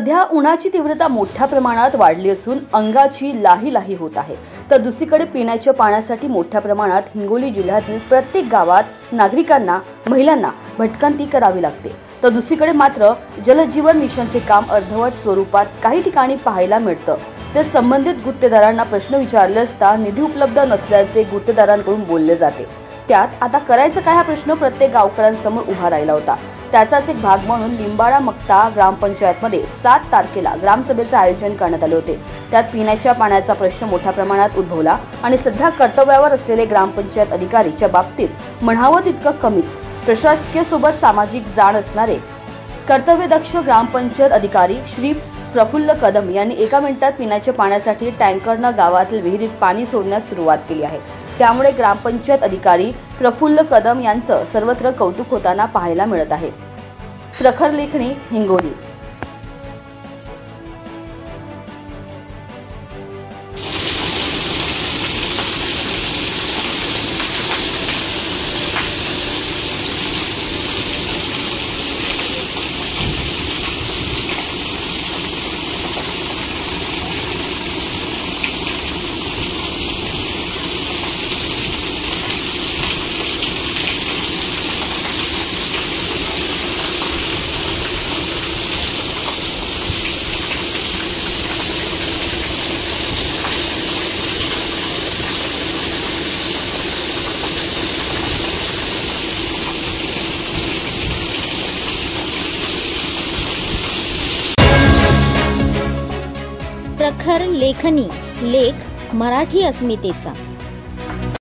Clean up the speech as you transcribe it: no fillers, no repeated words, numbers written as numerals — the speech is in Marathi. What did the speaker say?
सध्या उन्हाची तीव्रता मोठ्या प्रमाणात वाढली असून अंगाची लाही होत आहे। तर दुसरीकडे पिण्याच्या पाण्यासाठी मोठ्या प्रमाणात हिंगोली जिल्ह्यातील प्रत्येक गावात नागरिकांना महिलांना भटकंती करावी लागते। तर दुसरीकडे मात्र जलजीवन मिशनचे काम अर्धवट स्वरूपात काही ठिकाणी पाहायला मिळतं। तर संबंधित गुत्तेदारांना प्रश्न विचारले असता निधी उपलब्ध नसल्याचे गुत्तेदारांकडून बोलले जाते। त्यात आता करायचं काय हा प्रश्न प्रत्येक गावकऱ्यांसमोर उभा राहिला होता। त्याचाच एक भाग म्हणून लिंबाळा मक्ता ग्रामपंचायतमध्ये 7 तारखेला ग्रामसभेचे आयोजन करण्यात आले होते। त्यात पिण्याच्या पाण्याचा प्रश्न मोठ्या प्रमाणात उद्भवला आणि सध्या कर्तव्यावर असलेले ग्रामपंचायत अधिकारीच्या बाबतीत म्हणावं तितकं कमीच। प्रशासकीय सोबत सामाजिक जाण असणारे कर्तव्यदक्ष ग्रामपंचायत अधिकारी श्री प्रफुल्ल कदम यांनी एका मिनिटात पिण्याच्या पाण्यासाठी टँकरनं गावातील विहिरीत पाणी सोडण्यास सुरुवात केली आहे। त्यामुळे ग्रामपंचायत अधिकारी प्रफुल्ल कदम यांचं सर्वत्र कौतुक होताना पाहायला मिळत आहे। प्रखर लेखणी, हिंगोली। प्रखर लेखनी, लेख मराठी अस्मितेचा।